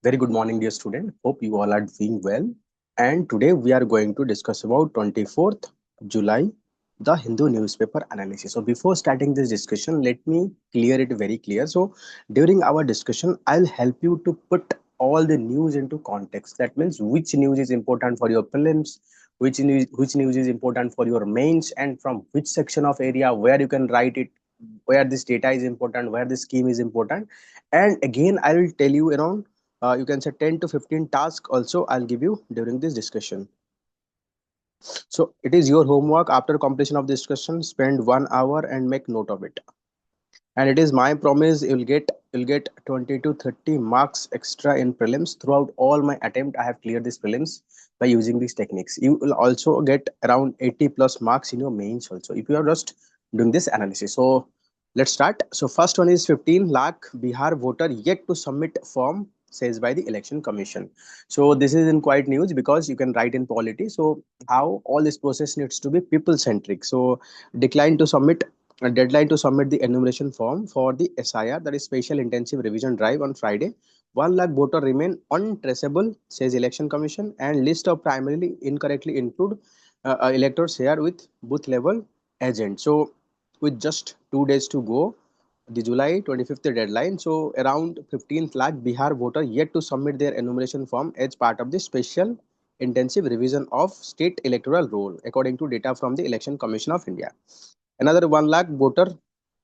Very good morning, dear student. Hope you all are doing well. And today we are going to discuss about 24th July, the Hindu newspaper analysis. So before starting this discussion, let me clear it very clear. So during our discussion, I'll help you to put all the news into context. That means which news is important for your prelims, which news is important for your mains, and from which section of area where you can write it, where this data is important, where this scheme is important. And again, I will tell you around you can say 10 to 15 tasks also I'll give you during this discussion. So it is your homework. After completion of this discussion, spend 1 hour and make note of it. And it is my promise you'll get 20 to 30 marks extra in prelims. Throughout all my attempt, I have cleared these prelims by using these techniques. You will also get around 80 plus marks in your mains also if you are just doing this analysis. So let's start. So first one is 15 lakh Bihar voter yet to submit form, says by the election commission. So this is in quite news because you can write in polity. So how all this process needs to be people centric. So decline to submit a deadline to submit the enumeration form for the SIR, that is Special Intensive Revision Drive, on Friday. 1 lakh voter remain untraceable, says Election Commission, and list of primarily incorrectly include electors here with booth level agent. So with just 2 days to go, the July 25th deadline. So around 15th lakh Bihar voter yet to submit their enumeration form as part of the Special Intensive Revision of State Electoral Roll, according to data from the Election Commission of India. Another 1 lakh voter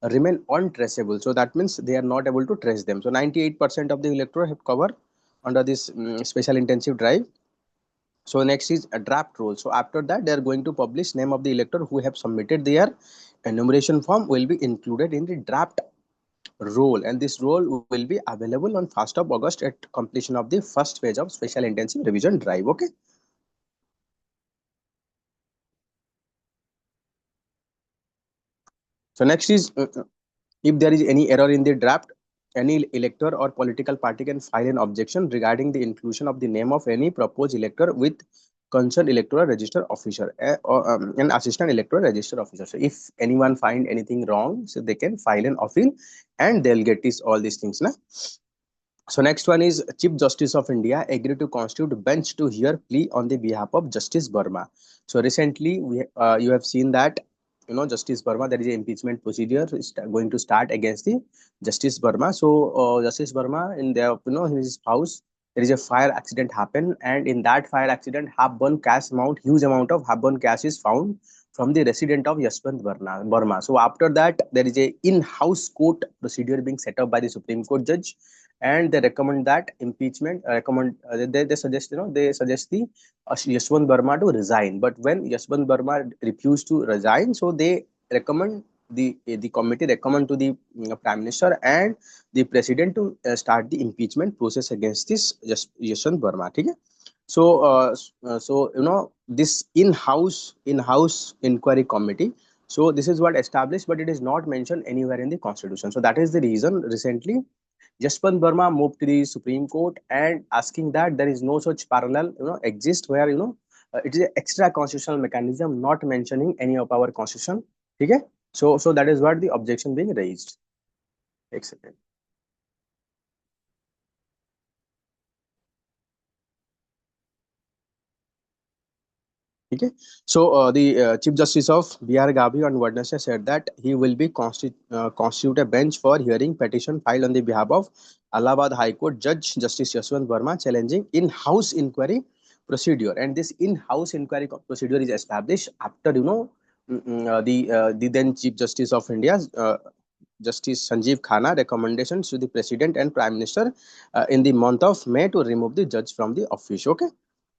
remain untraceable, so that means they are not able to trace them. So 98% of the electorate have covered under this special intensive drive. So next is a draft roll. So after that they are going to publish name of the elector who have submitted their enumeration form will be included in the draft roll, and this roll will be available on 1st of August at completion of the first phase of special intensive revision drive. Okay. So next is if there is any error in the draft, any elector or political party can file an objection regarding the inclusion of the name of any proposed elector with concerned electoral register officer or an assistant electoral register officer. So if anyone find anything wrong, so they can file an appeal and they'll get this all these things. Na? So next one is Chief Justice of India agreed to constitute bench to hear plea on the behalf of Justice Burma. So recently you have seen that Justice Burma, there is an impeachment procedure is going to start against the Justice Burma. So Justice Burma, in their in his house there is a fire accident happened, and in that fire accident half burn cash amount, huge amount of half burn cash is found from the resident of Yashwant Burma. So after that there is a in-house court procedure being set up by the Supreme Court judge, and they recommend that impeachment they suggest they suggest the Yashwant Burma to resign. But when Yashwant Burma refused to resign, so they recommend the committee recommend to the prime minister and the president to start the impeachment process against this Yashwant Burma. Okay? So this in-house inquiry committee, so this is what established, but it is not mentioned anywhere in the constitution. So that is the reason recently Jaspant Burma moved to the Supreme Court and asking that there is no such parallel, exist where it is an extra constitutional mechanism not mentioning any of our constitution. Okay, so that is what the objection being raised. Excellent. Okay, so the Chief Justice of BR Gabi on Wednesday said that he will be constitute a bench for hearing petition filed on the behalf of Allahabad High Court Judge Justice Yashwant Verma challenging in-house inquiry procedure. And this in-house inquiry procedure is established after the then Chief Justice of India, Justice Sanjeev Khanna, recommendations to the President and Prime Minister in the month of May to remove the judge from the office. Okay.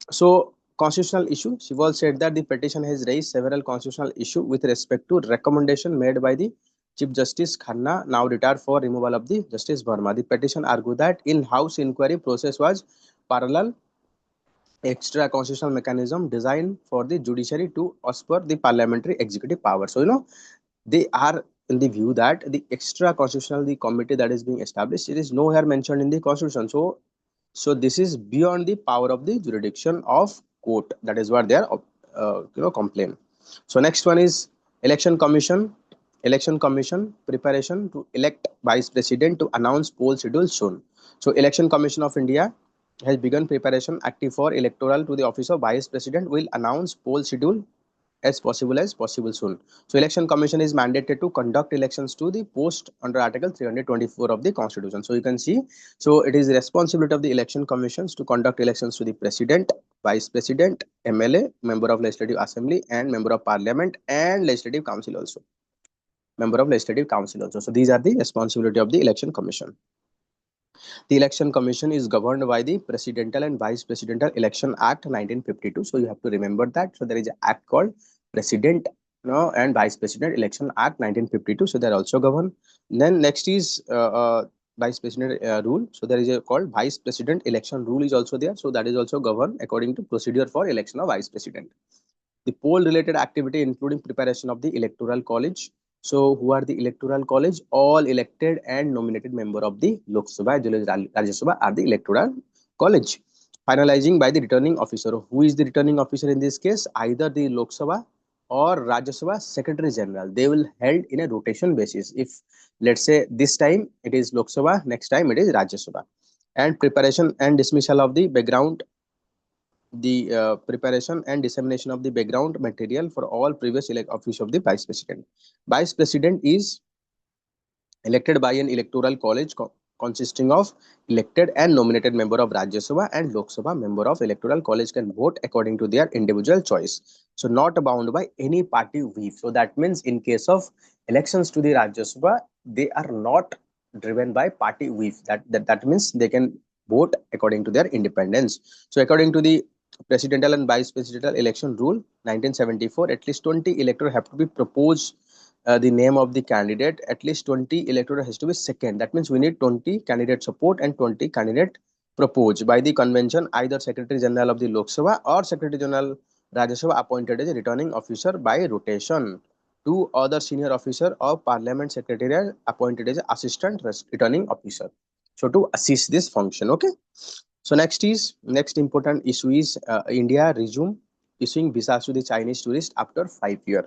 So constitutional issue, Shival said that the petition has raised several constitutional issues with respect to recommendation made by the Chief Justice Khanna, now retired, for removal of the Justice Verma. The petition argued that in-house inquiry process was parallel extra constitutional mechanism designed for the judiciary to as per the parliamentary executive power. So they are in the view that the extra constitutional the committee that is being established, it is nowhere mentioned in the constitution. So this is beyond the power of the jurisdiction of court. That is what they are complain. So next one is election commission. Election commission preparation to elect vice president to announce poll schedule soon. So election commission of India has begun preparation active for electoral to the office of vice president will announce poll schedule as possible soon. So election commission is mandated to conduct elections to the post under article 324 of the constitution. So you can see, so it is the responsibility of the election commissions to conduct elections to the president, vice president, MLA, member of legislative assembly, and member of parliament, and legislative council also, member of legislative council also. So these are the responsibility of the election commission. The election commission is governed by the Presidential and Vice Presidential Election Act 1952. So you have to remember that. So there is an act called President, and Vice President Election Act 1952. So they are also governed. Then next is Vice President rule. So there is a called Vice President Election rule is also there. So that is also governed according to procedure for election of Vice President. The poll related activity including preparation of the electoral college. So who are the electoral college? All elected and nominated member of the Lok Sabha as well as Rajya Sabha are the electoral college. Finalizing by the returning officer. Who is the returning officer in this case? Either the Lok Sabha or Rajya Sabha Secretary General. They will held in a rotation basis. If let's say this time it is Lok Sabha, next time it is Rajya Sabha. And preparation and dismissal of the background, the preparation and dissemination of the background material for all previous elect office of the vice president. Vice president is elected by an electoral college consisting of elected and nominated member of Rajya Sabha and Lok Sabha. Member of electoral college can vote according to their individual choice. So not bound by any party whip. So that means in case of elections to the Rajya Sabha, they are not driven by party whip. That means they can vote according to their independence. So according to the presidential and vice presidential election rule 1974, at least 20 electors have to be proposed the name of the candidate. At least 20 electorate has to be second. That means we need 20 candidate support and 20 candidate proposed by the convention, either Secretary General of the Lok Sabha or Secretary General Rajya Sabha appointed as a returning officer by rotation. Two other senior officer of Parliament Secretariat appointed as assistant returning officer. So to assist this function, okay. So next important issue is India resume issuing visas to the Chinese tourist after 5 years.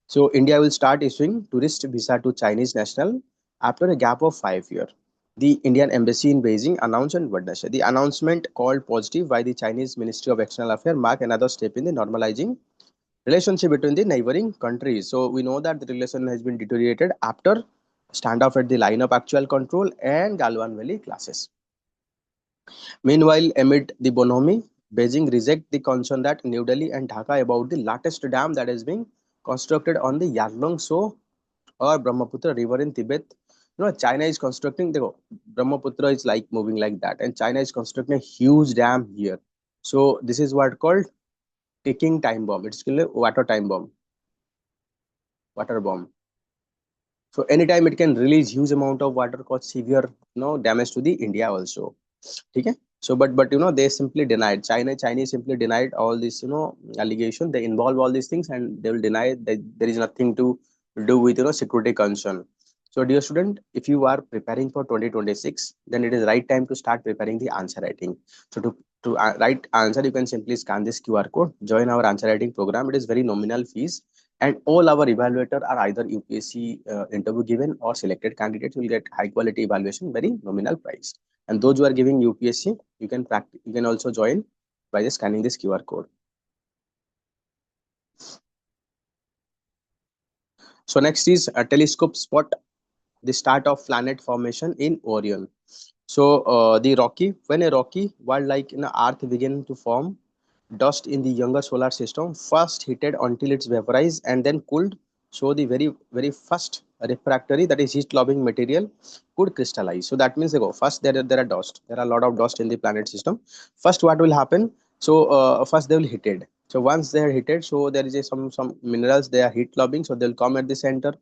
So India will start issuing tourist visa to Chinese national after a gap of 5 years. The Indian Embassy in Beijing announced on Wednesday. The announcement, called positive by the Chinese Ministry of External Affairs, mark another step in the normalizing relationship between the neighboring countries. So we know that the relation has been deteriorated after standoff at the line of actual control and Galwan Valley clashes. Meanwhile, amid the bonhomie, Beijing reject the concern that New Delhi and Dhaka about the latest dam that is being constructed on the Yarlung So or Brahmaputra River in Tibet. China is constructing the Brahmaputra is like moving like that, and China is constructing a huge dam here. So this is what called ticking time bomb. It's called a water time bomb, water bomb. So anytime it can release huge amount of water, cause severe damage to the India also. Okay. So but they simply denied. Chinese simply denied all this allegation. They involve all these things and they will deny that there is nothing to do with security concern. So dear student, if you are preparing for 2026, then it is right time to start preparing the answer writing. So to write answer, you can simply scan this QR code, join our answer writing program. It is very nominal fees, and all our evaluator are either UPSC interview given or selected candidates will get high quality evaluation, very nominal price. And those who are giving UPSC, you can practice. You can also join by just scanning this QR code. So next is a telescope spot the start of planet formation in Orion. So when a rocky world like in Earth began to form, dust in the younger solar system first heated until it's vaporized and then cooled. So the very first refractory, that is heat loving material, could crystallize. So that means they go first there are dust. There are a lot of dust in the planet system. First, what will happen? So first they will heated. So once they are heated, so there is some minerals they are heat loving. So they'll come at the center,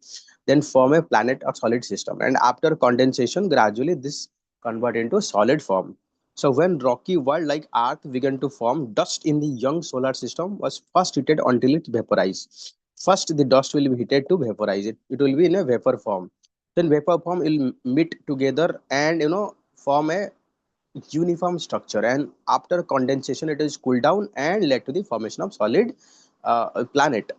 then form a planet or solid system. And after condensation, gradually this convert into solid form. So when rocky world like Earth began to form, dust in the young solar system was first heated until it vaporized. First, the dust will be heated to vaporize it. It will be in a vapor form. Then vapor form will meet together and form a uniform structure. And after condensation, it is cooled down and led to the formation of solid planet.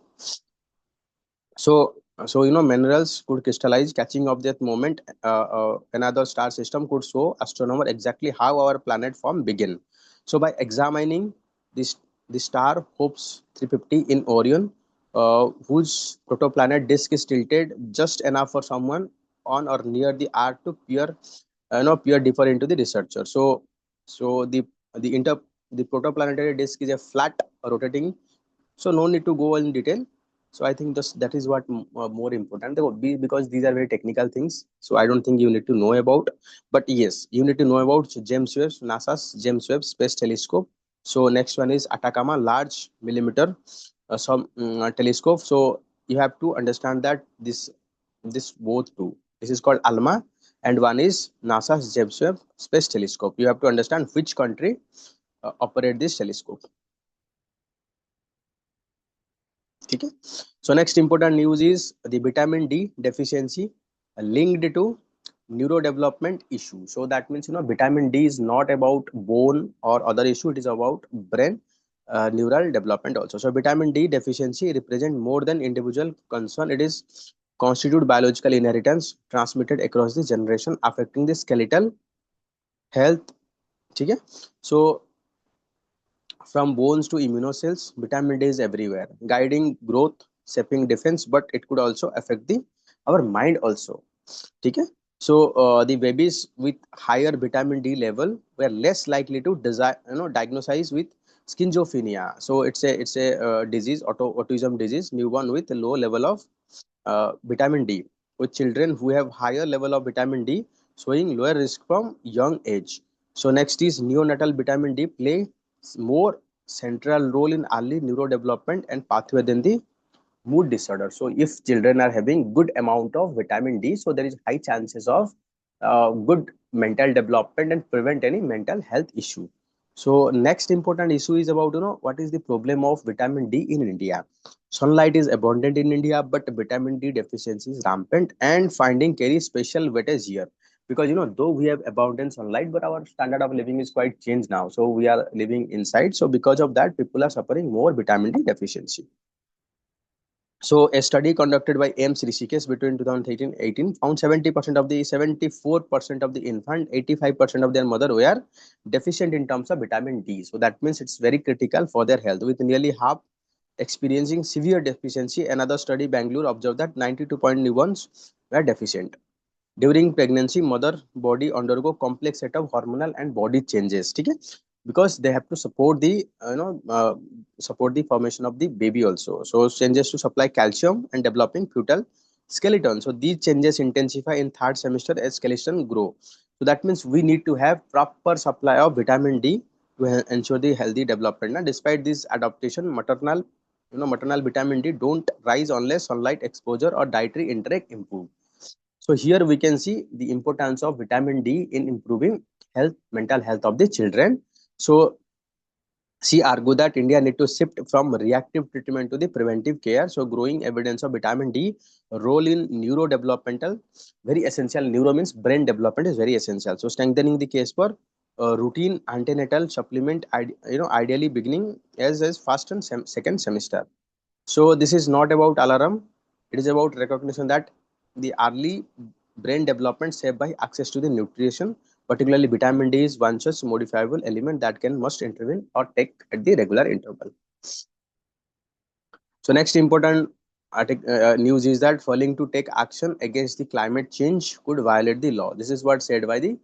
So minerals could crystallize, catching of that moment. Another star system could show astronomer exactly how our planet form begin. So by examining this the star Hopes 350 in Orion, whose protoplanet disk is tilted just enough for someone on or near the Earth to peer deeper into the researcher. So the inter the protoplanetary disk is a flat rotating, so no need to go in detail. So I think that is what more important. Because these are very technical things, so I don't think you need to know about. But yes, you need to know about James Webb, NASA's James Webb Space Telescope. So next one is Atacama Large Millimeter Telescope. So you have to understand that this both two. This is called ALMA, and one is NASA's James Webb Space Telescope. You have to understand which country operate this telescope. ठीक है. So next important news is the vitamin D deficiency linked to neurodevelopment issue. So that means vitamin D is not about bone or other issue, it is about brain neural development also. So vitamin D deficiency represent more than individual concern. It is constitute biological inheritance transmitted across the generation affecting the skeletal health. ठीक है. So from bones to immunocells, vitamin D is everywhere, guiding growth, shaping defense, but it could also affect the our mind also. Okay? So the babies with higher vitamin D level were less likely to diagnose with schizophrenia. So it's a disease, autism disease, newborn with a low level of vitamin D. With children who have higher level of vitamin D showing lower risk from young age. So next is neonatal vitamin D play more central role in early neurodevelopment and pathway than the mood disorder. So if children are having good amount of vitamin D, so there is high chances of good mental development and prevent any mental health issue. So next important issue is about what is the problem of vitamin D in India. Sunlight is abundant in India, but vitamin D deficiency is rampant, and finding carries special weightage here. Because though we have abundant sunlight, but our standard of living is quite changed now. So we are living inside. So because of that, people are suffering more vitamin D deficiency. So a study conducted by AIMS Rishikesh between 2013-18 found 74% of the infant, 85% of their mother were deficient in terms of vitamin D. So that means it's very critical for their health, with nearly half experiencing severe deficiency. Another study, Bangalore, observed that 92.1 were deficient. During pregnancy, mother body undergo complex set of hormonal and body changes. Okay? Because they have to support the support the formation of the baby also. So changes to supply calcium and developing fetal skeleton. So these changes intensify in third semester as skeleton grow. So that means we need to have proper supply of vitamin D to ensure the healthy development. And despite this adaptation, maternal vitamin D don't rise unless sunlight exposure or dietary intake improve. So here we can see the importance of vitamin D in improving mental health of the children. So she argued that India need to shift from reactive treatment to the preventive care. So growing evidence of vitamin D role in neurodevelopmental, very essential. Neuro means brain development is very essential. So strengthening the case for routine antenatal supplement, ideally beginning as first and second semester. So this is not about alarm. It is about recognition that the early brain development shaped by access to the nutrition, particularly vitamin D, is one such modifiable element that can must intervene or take at the regular interval. So next important news is that failing to take action against the climate change could violate the law. This is what said by the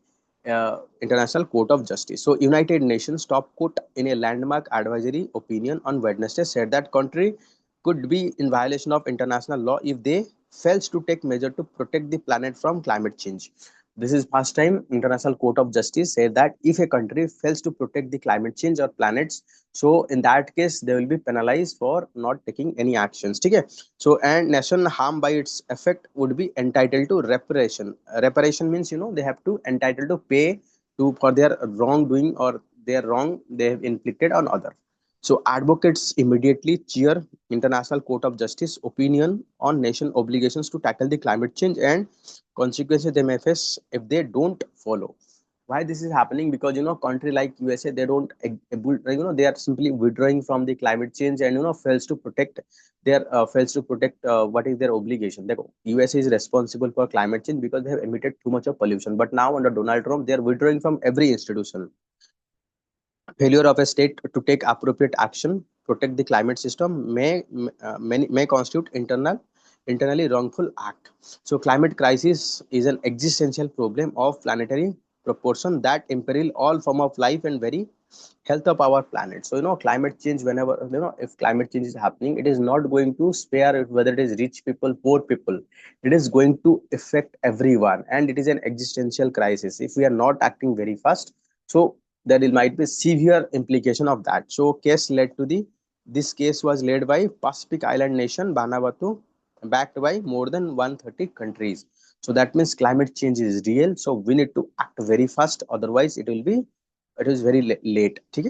International Court of Justice. So United Nations top court in a landmark advisory opinion on Wednesday said that country could be in violation of international law if they fails to take measure to protect the planet from climate change. This is first time International Court of Justice said that if a country fails to protect the climate change or planets, so in that case they will be penalized for not taking any actions. Okay? So and nation harmed by its effect would be entitled to reparation. Reparation means they have to entitled to pay to for their wrongdoing or their wrong they have inflicted on other. So advocates immediately cheer International Court of Justice opinion on nation obligations to tackle the climate change and consequences they may face if they don't follow. Why this is happening? Because country like USA, they don't they are simply withdrawing from the climate change and fails to protect what is their obligation. The USA is responsible for climate change because they have emitted too much of pollution, but now under Donald Trump they are withdrawing from every institution. Failure of a state to take appropriate action, protect the climate system may constitute internally wrongful act. So climate crisis is an existential problem of planetary proportion that imperil all form of life and very health of our planet. So climate change, whenever if climate change is happening, it is not going to spare it, whether it is rich people, poor people. It is going to affect everyone, and it is an existential crisis if we are not acting very fast. So there might be severe implication of that. So case led to the this case was led by Pacific Island nation Vanuatu, backed by more than 130 countries. So that means climate change is real. So we need to act very fast. Otherwise, it is very late. Okay.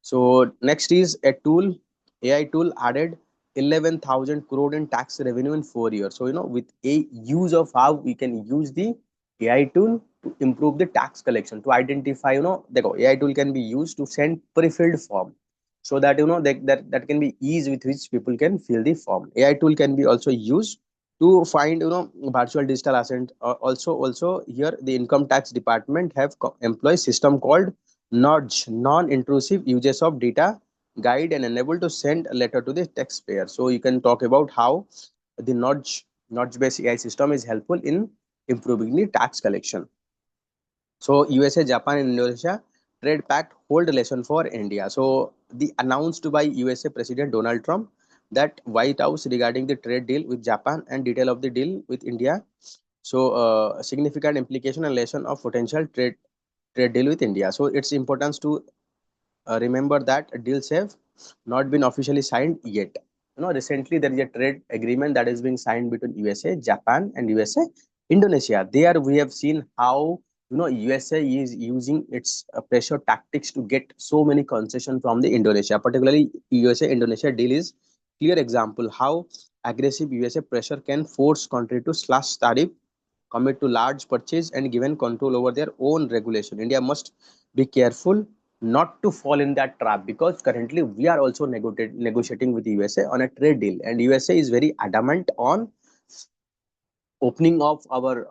So next is a tool, AI tool added 11,000 crore in tax revenue in 4 years. So with a use of how we can use the AI tool to improve the tax collection, to identify, the AI tool can be used to send pre-filled form, so that that can be ease with which people can fill the form. AI tool can be also used to find virtual digital assent. Also here the income tax department have employee system called nudge, non-intrusive uses of data guide, and enable to send a letter to the taxpayer. So you can talk about how the nudge based AI system is helpful in improving the tax collection. So USA, Japan, and Indonesia trade pact hold lesson for India. So the announced by USA President Donald Trump that White House regarding the trade deal with Japan and detail of the deal with India. So significant implication and lesson of potential trade deal with India. So its importance to remember that deals have not been officially signed yet. Recently there is a trade agreement that is being signed between USA, Japan, and USA, Indonesia. There we have seen how USA is using its pressure tactics to get so many concessions from the Indonesia. Particularly USA Indonesia deal is clear example how aggressive USA pressure can force country to slash tariff, commit to large purchase, and given control over their own regulation. India must be careful not to fall in that trap, because currently we are also negotiating with USA on a trade deal, and USA is very adamant on opening of our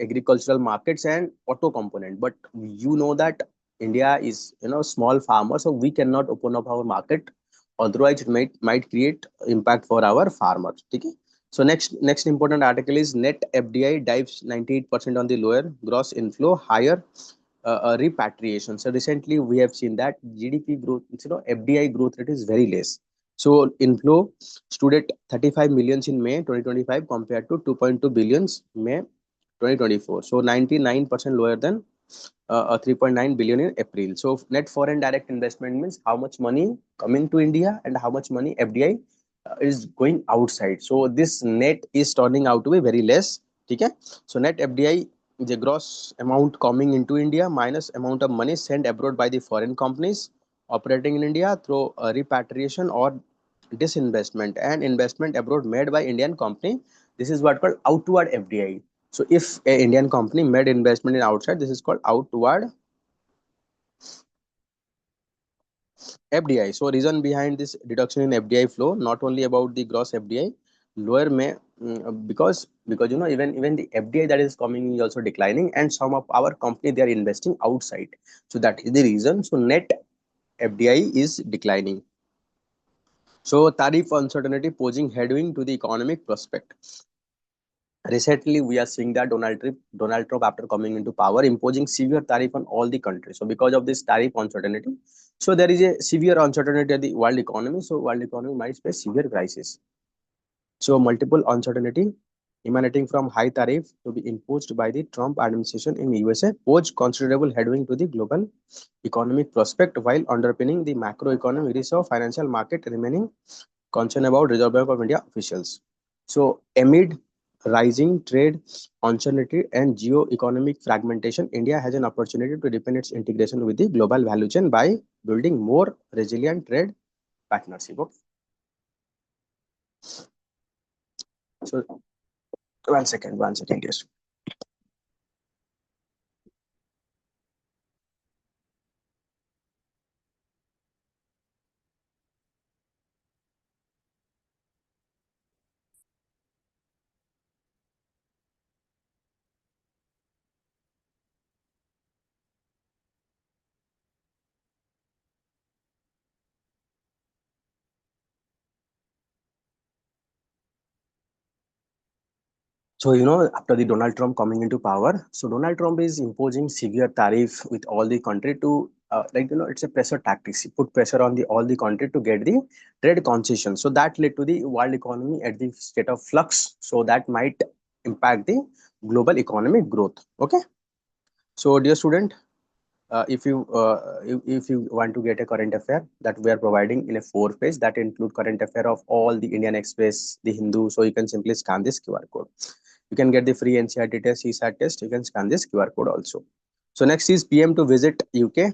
agricultural markets and auto component. But that India is small farmer, so we cannot open up our market, otherwise it might create impact for our farmers. Okay. So next important article is net FDI dives 98% on the lower gross inflow, higher repatriation. So recently we have seen that GDP growth, FDI growth rate is very less. So inflow stood at 35 millions in May 2025 compared to 2.2 billions May 2024. So 99% lower than 3.9 billion in April. So net foreign direct investment means how much money coming to India and how much money FDI is going outside. So this net is turning out to be very less. Okay. So net FDI is a gross amount coming into India minus amount of money sent abroad by the foreign companies operating in India through repatriation or disinvestment, and investment abroad made by Indian company. This is what called outward FDI. So if a Indian company made investment in outside, this is called outward FDI. So reason behind this reduction in FDI flow, not only about the gross FDI, lower may because even the FDI that is coming is also declining, and some of our company they are investing outside. So that is the reason. So net FDI is declining. So tariff uncertainty posing headwind to the economic prospect. Recently, we are seeing that Donald Trump, after coming into power, imposing severe tariff on all the countries. So because of this tariff uncertainty, so there is a severe uncertainty in the world economy. So world economy might face severe crisis. So multiple uncertainty emanating from high tariff to be imposed by the Trump administration in USA pose considerable headwind to the global economic prospect, while underpinning the macroeconomic risk of financial market remaining concern about Reserve Bank of India officials. So amid rising trade uncertainty and geo-economic fragmentation, India has an opportunity to deepen its integration with the global value chain by building more resilient trade partnership. Okay. So one second, yes. So, after the Donald Trump coming into power, so Donald Trump is imposing severe tariff with all the country to, it's a pressure tactics. He put pressure on the all the country to get the trade concession. So that led to the world economy at the state of flux. So that might impact the global economic growth. Okay. So, dear student, if you want to get a current affair that we are providing in a 4 page that include current affair of all the Indian Express, the Hindu, so you can simply scan this QR code. You can get the free NCERT test, CSAT test. You can scan this QR code also. So next is PM to visit UK.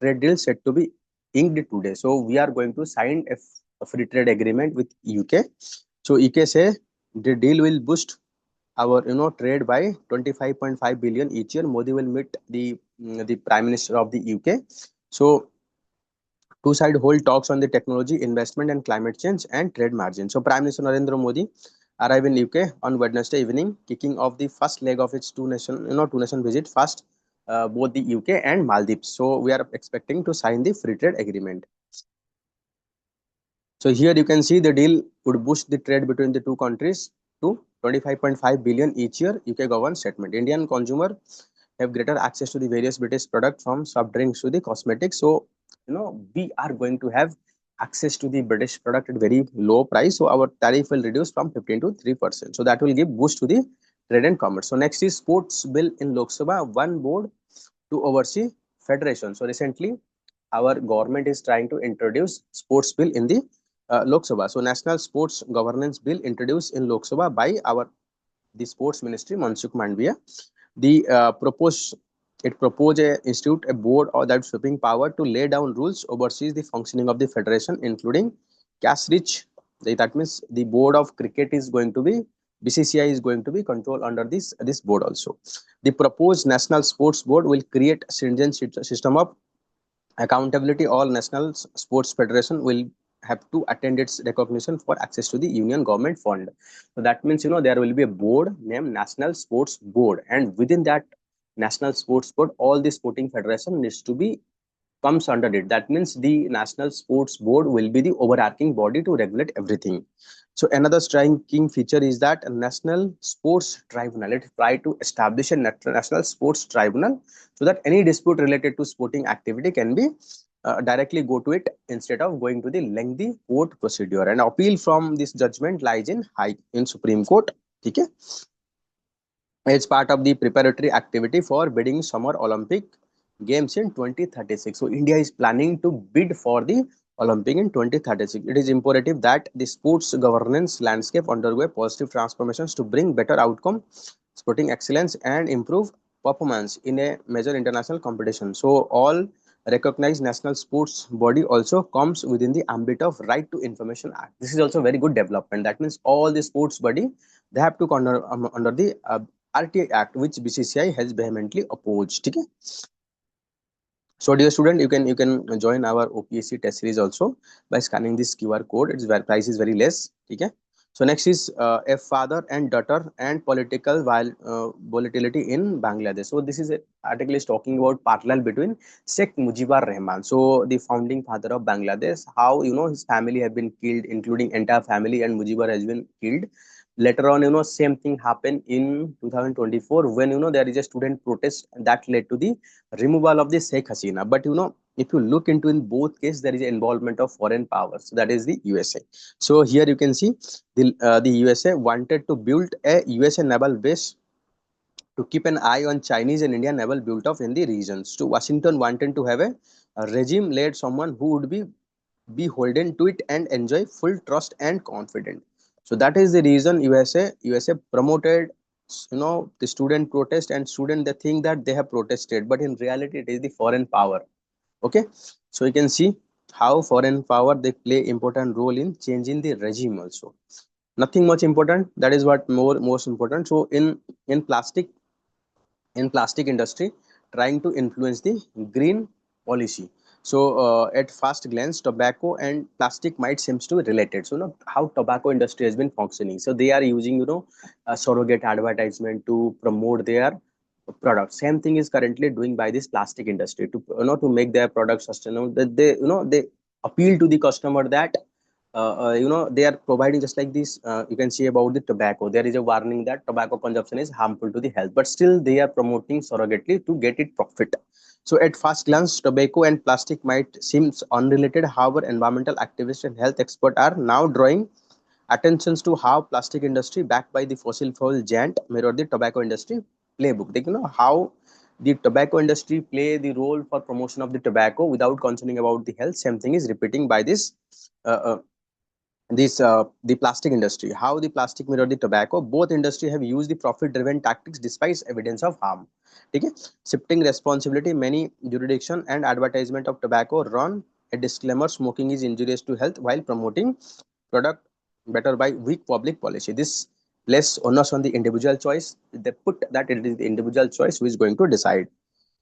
Trade deal set to be inked today. So we are going to sign a free trade agreement with UK. So UK say the deal will boost our trade by 25.5 billion each year. Modi will meet the Prime Minister of the UK. So two side hold talks on the technology, investment and climate change and trade margin. So Prime Minister Narendra Modi arrive in UK on Wednesday evening, kicking off the first leg of its two nation visit. First, both the UK and Maldives. So we are expecting to sign the free trade agreement. So here you can see the deal would boost the trade between the two countries to 25.5 billion each year. UK government statement. Indian consumer have greater access to the various British products from soft drinks to the cosmetics. So we are going to have access to the British product at very low price. So our tariff will reduce from 15 to 3%. So that will give boost to the trade and commerce. So next is sports bill in Lok Sabha, one board to oversee federation. So recently our government is trying to introduce sports bill in the Lok Sabha. So national sports governance bill introduced in Lok Sabha by our the sports ministry Mansukh Mandviya. The propose a institute a board or that sweeping power to lay down rules oversees the functioning of the federation, including cash rich. That means the board of cricket is going to be BCCI is going to be controlled under this board also. The proposed national sports board will create stringent system of accountability. All national sports federation will have to attend its recognition for access to the union government fund. So that means there will be a board named National Sports Board, and within that National Sports Board all the sporting federation needs to be comes under it. That means the National Sports Board will be the overarching body to regulate everything. So another striking feature is that a National Sports Tribunal. It try to establish a National Sports Tribunal so that any dispute related to sporting activity can be directly go to it instead of going to the lengthy court procedure. And appeal from this judgment lies in Supreme Court. Okay. It's part of the preparatory activity for bidding Summer Olympic Games in 2036. So India is planning to bid for the Olympic in 2036. It is imperative that the sports governance landscape undergo positive transformations to bring better outcome, sporting excellence, and improve performance in a major international competition. So all recognized national sports body also comes within the ambit of Right to Information Act. This is also very good development. That means all the sports body they have to come under the RTA Act, which BCCI has vehemently opposed. Okay. So dear student, you can join our OPSC test series also by scanning this QR code. Its price is very less. Okay. So next is a father and daughter and political volatility in Bangladesh. So this is a article is talking about parallel between Sheikh Mujibur Rahman. So the founding father of Bangladesh, how his family have been killed, including entire family, and Mujibur has been killed. Later on, same thing happened in 2024 when there is a student protest that led to the removal of the Sheikh Hasina. But if you look into in both cases, there is involvement of foreign powers. That is the USA. So here you can see the USA wanted to build a USA naval base to keep an eye on Chinese and Indian naval built up in the regions. So Washington wanted to have a regime led someone who would be beholden to it and enjoy full trust and confidence. So that is the reason USA promoted the student protest, and student they think that they have protested, but in reality it is the foreign power. Okay. So you can see how foreign power they play important role in changing the regime also. Nothing much important, that is what most important. So in plastic industry trying to influence the green policy. So at first glance tobacco and plastic might seems to be related. So how tobacco industry has been functioning. So they are using a surrogate advertisement to promote their product. Same thing is currently doing by this plastic industry to to make their product sustainable. That they appeal to the customer that they are providing just like this. You can see about the tobacco. There is a warning that tobacco consumption is harmful to the health, but still they are promoting surrogately to get it profit. So at first glance, tobacco and plastic might seem unrelated. However, environmental activists and health experts are now drawing attentions to how plastic industry backed by the fossil fuel giant mirror the tobacco industry playbook. They, how the tobacco industry play the role for promotion of the tobacco without concerning about the health. Same thing is repeating by uh, uh, this the plastic industry, how the plastic mirror the tobacco. Both industry have used the profit driven tactics despite evidence of harm. Okay, shifting responsibility, many jurisdiction and advertisement of tobacco run a disclaimer smoking is injurious to health while promoting product better by weak public policy. This less onus on the individual choice. They put that it is the individual choice who is going to decide.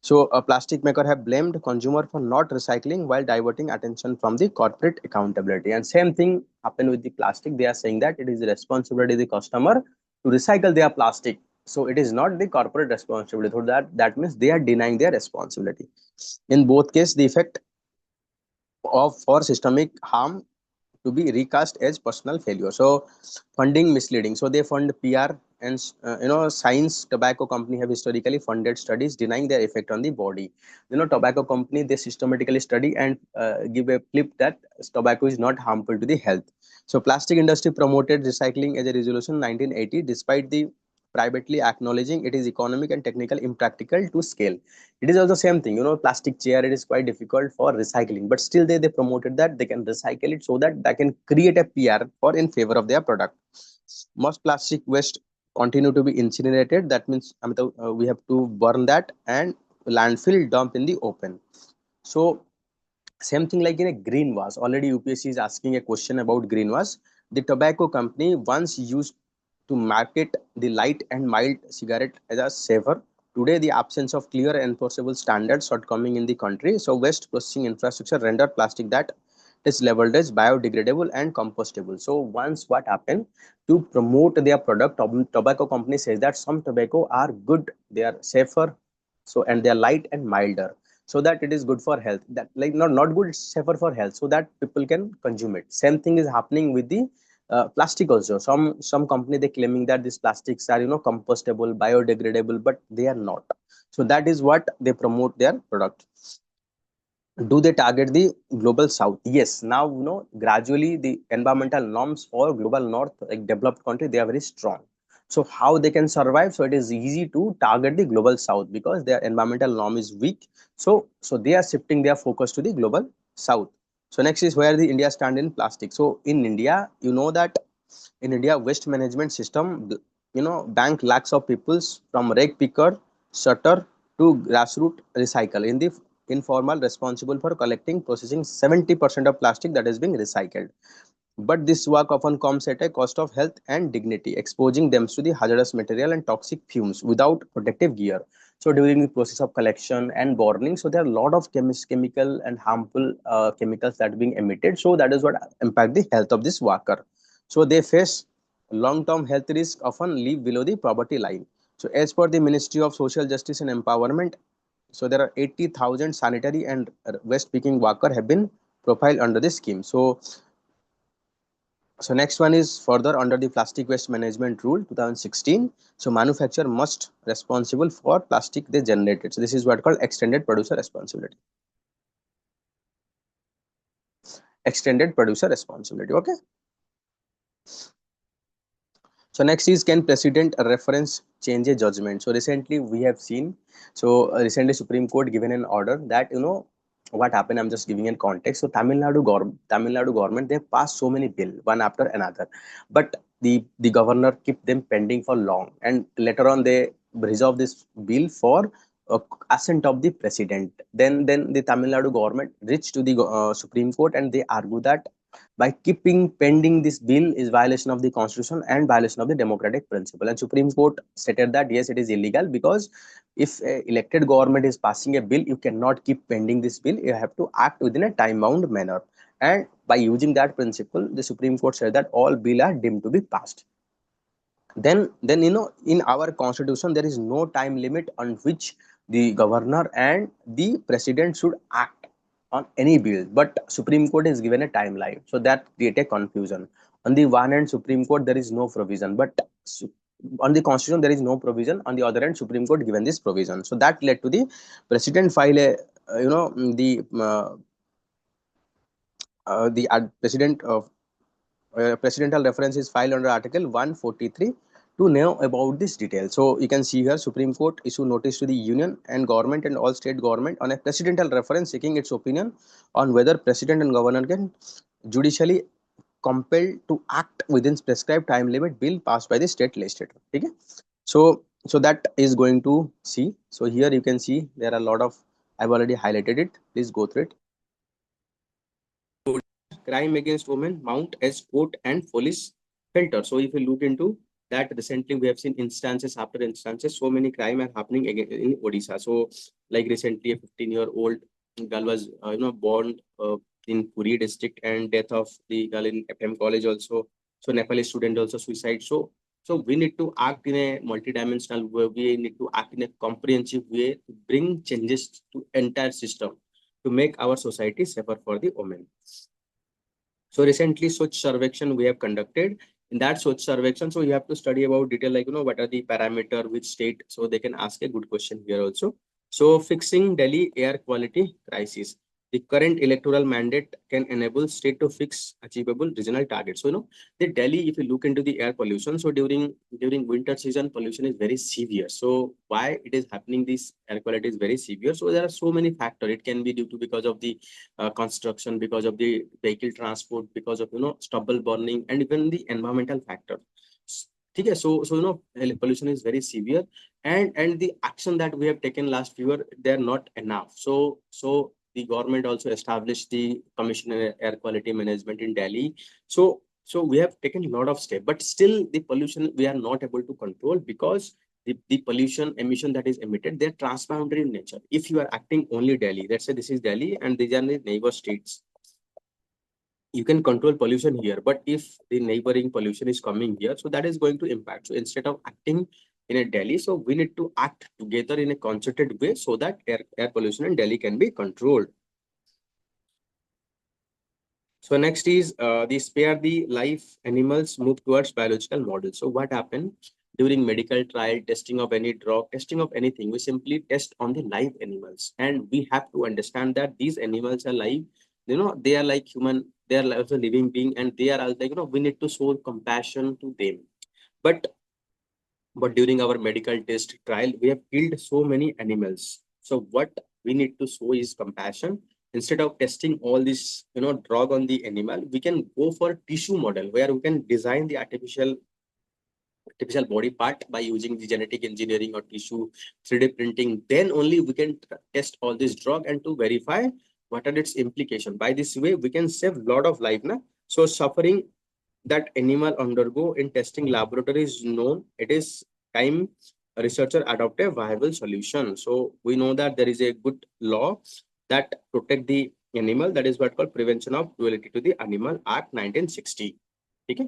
So a plastic maker have blamed consumer for not recycling while diverting attention from the corporate accountability. And same thing happened with the plastic. They are saying that it is the responsibility of the customer to recycle their plastic. So it is not the corporate responsibility. So that means they are denying their responsibility. In both cases, the effect of for systemic harm to be recast as personal failure. So funding misleading. So they fund PR and science. Tobacco company have historically funded studies denying their effect on the body. Tobacco company they systematically study and give a flip that tobacco is not harmful to the health. So plastic industry promoted recycling as a resolution 1980 despite the privately acknowledging it is economic and technical impractical to scale. It is also same thing, plastic chair, it is quite difficult for recycling, but still they promoted that they can recycle it so that they can create a PR for in favor of their product. Most plastic waste continue to be incinerated. That means we have to burn that and landfill dump in the open. So same thing like in a greenwash. Already UPSC is asking a question about greenwash. The tobacco company once used to market the light and mild cigarette as a safer. Today, the absence of clear enforceable standards shortcoming in the country. So, waste processing infrastructure render plastic that is labeled as biodegradable and compostable. So, once what happened to promote their product, tobacco company says that some tobacco are good, they are safer, so and they are light and milder, so that it is good for health. That like not good, it's safer for health, so that people can consume it. Same thing is happening with the plastic also. Some company they claiming that these plastics are compostable, biodegradable, but they are not. So that is what they promote their product. Do they target the global south? Yes, now gradually the environmental norms for global north, like developed country, they are very strong. So how they can survive? So it is easy to target the global south because their environmental norm is weak. So they are shifting their focus to the global south. So next is where the India stand in plastic. So in India, that in India waste management system, bank lakhs of peoples from rake picker, shutter to grassroots recycle in the informal responsible for collecting processing 70% of plastic that is being recycled. But this work often comes at a cost of health and dignity, exposing them to the hazardous material and toxic fumes without protective gear. So during the process of collection and burning, so there are a lot of chemical and harmful chemicals that are being emitted. So that is what impact the health of this worker. So they face long-term health risk, often live below the poverty line. So as per the Ministry of Social Justice and Empowerment, so there are 80,000 sanitary and waste picking worker have been profiled under this scheme. So next one is further under the plastic waste management rule 2016. So manufacturer must responsible for plastic they generated. So this is what called extended producer responsibility. Extended producer responsibility. Okay. So next is, can precedent reference change a judgment? So recently we have seen, so recently Supreme Court given an order that what happened. I'm just giving a context. So Tamil Nadu government, they passed so many bill one after another, but the governor kept them pending for long, and later on they resolve this bill for assent of the president. Then the Tamil Nadu government reached to the Supreme Court and they argue that by keeping pending this bill is violation of the constitution and violation of the democratic principle. And Supreme Court stated that yes, it is illegal, because if a elected government is passing a bill, you cannot keep pending this bill, you have to act within a time bound manner. And by using that principle, the Supreme Court said that all bill are deemed to be passed. Then in our constitution there is no time limit on which the governor and the president should act on any bill, but Supreme Court is given a timeline, so that create a confusion. On the one hand, Supreme Court there is no provision, but on the Constitution there is no provision. On the other hand, Supreme Court given this provision, so that led to the President file a the President of presidential reference is filed under Article 143 to know about this detail. So you can see here Supreme Court issue notice to the Union and government and all state government on a presidential reference seeking its opinion on whether president and governor can judicially compelled to act within prescribed time limit bill passed by the state legislature. Okay? So that is going to see. So here you can see there are a lot of, I've already highlighted it. Please go through it. Crime against women mount as court and police filter. So if you look into that, recently we have seen instances after instances, so many crime are happening again in Odisha. So like recently a 15-year-old girl was born in Puri district, and death of the girl in FM college also. So Nepali student also suicide. So we need to act in a multidimensional way. We need to act in a comprehensive way to bring changes to entire system to make our society safer for the women. So recently, Swachh Sarvekshan we have conducted. In that Swachh Sarvekshan, so you have to study about detail like, what are the parameter, which state, so they can ask a good question here also. So fixing Delhi air quality crisis. The current electoral mandate can enable state to fix achievable regional targets. So, the Delhi, if you look into the air pollution, so during winter season, pollution is very severe. So why it is happening, this air quality is very severe? So there are so many factors. It can be due to because of the construction, because of the vehicle transport, because of stubble burning, and even the environmental factor. Okay, so pollution is very severe, and the action that we have taken last year, they are not enough. So the government also established the Commission on Air Quality Management in Delhi. So we have taken a lot of steps, but still the pollution we are not able to control, because the pollution emission that is emitted, they're transboundary in nature. If you are acting only Delhi, let's say this is Delhi and these are the neighbor states, you can control pollution here. But if the neighboring pollution is coming here, so that is going to impact. So instead of acting in a Delhi, so we need to act together in a concerted way so that air pollution in Delhi can be controlled. So next is the spare the life animals move towards biological models. So what happened during medical trial, testing of any drug, testing of anything, we simply test on the live animals, and we have to understand that these animals are live. They are like human. They are also living being, and they are also like, we need to show compassion to them. But during our medical test trial, we have killed so many animals. So what we need to show is compassion. Instead of testing all this, drug on the animal, we can go for tissue model where we can design the artificial body part by using the genetic engineering or tissue 3D printing. Then only we can test all this drug and to verify what are its implication. By this way, we can save lot of life. So suffering that animal undergo in testing laboratory is known. It is time researcher adopt a viable solution. So we know that there is a good law that protect the animal. That is what called Prevention of Cruelty to the Animal Act 1960. Okay.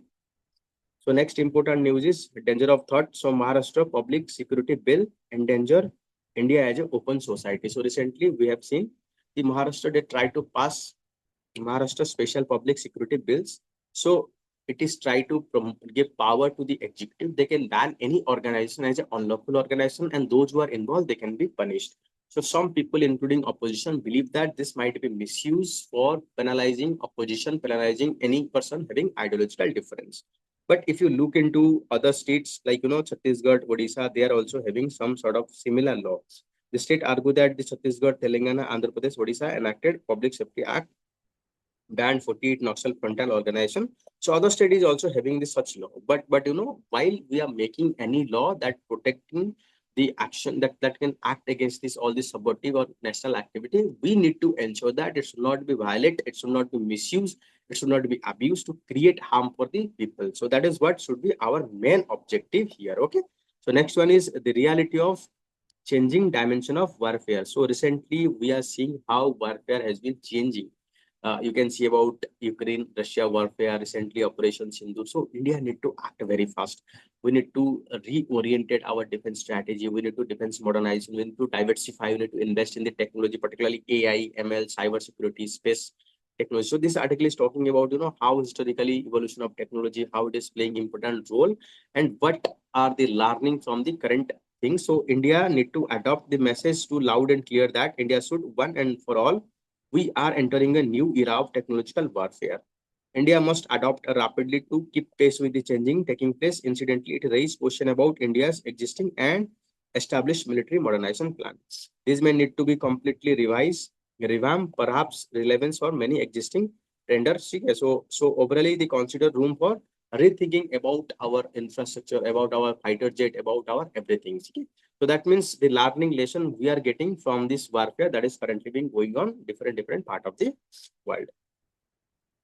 So next important news is danger of thought. So Maharashtra Public Security Bill endanger India as an open society. So recently we have seen the Maharashtra, they try to pass Maharashtra Special Public Security Bills. So it is try to give power to the executive. They can ban any organization as an unlawful organization, and those who are involved, they can be punished. So some people, including opposition, believe that this might be misused for penalizing opposition, penalizing any person having ideological difference. But if you look into other states like, Chhattisgarh, Odisha, they are also having some sort of similar laws. The state argue that the Chhattisgarh, Telangana, Andhra Pradesh, Odisha enacted Public Safety Act, banned 48 Naxal frontal organization. So other state is also having this such law. But while we are making any law that protecting the action that can act against this all this subversive or national activity, we need to ensure that it should not be violent, it should not be misused, it should not be abused to create harm for the people. So that is what should be our main objective here. Okay. So next one is the reality of changing dimension of warfare. So recently we are seeing how warfare has been changing. You can see about Ukraine-Russia warfare, recently Operation Sindhu. So India need to act very fast. We need to reorientate our defense strategy. We need to defense modernization. We need to diversify. We need to invest in the technology, particularly AI, ML, cyber security, space technology. So this article is talking about, how historically evolution of technology, how it is playing important role, and what are the learning from the current things. So India need to adopt the message to loud and clear that India should one and for all, we are entering a new era of technological warfare. India must adapt rapidly to keep pace with the changing taking place. Incidentally, it raised question about India's existing and established military modernization plan. These may need to be completely revised, revamped, perhaps relevance for many existing tenders. So overall, they consider room for rethinking about our infrastructure, about our fighter jet, about our everything. So that means the learning lesson we are getting from this warfare that is currently being going on different part of the world.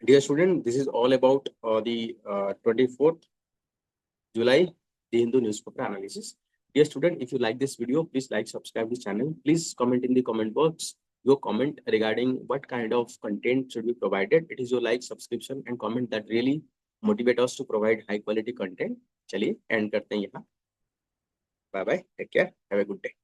Dear student, this is all about the 24th July, the Hindu newspaper analysis. Dear student, if you like this video, please like, subscribe this channel. Please comment in the comment box your comment regarding what kind of content should be provided. It is your like, subscription and comment that really motivate us to provide high quality content. चलिए end करते हैं यहाँ. Bye bye. Take care. Have a good day.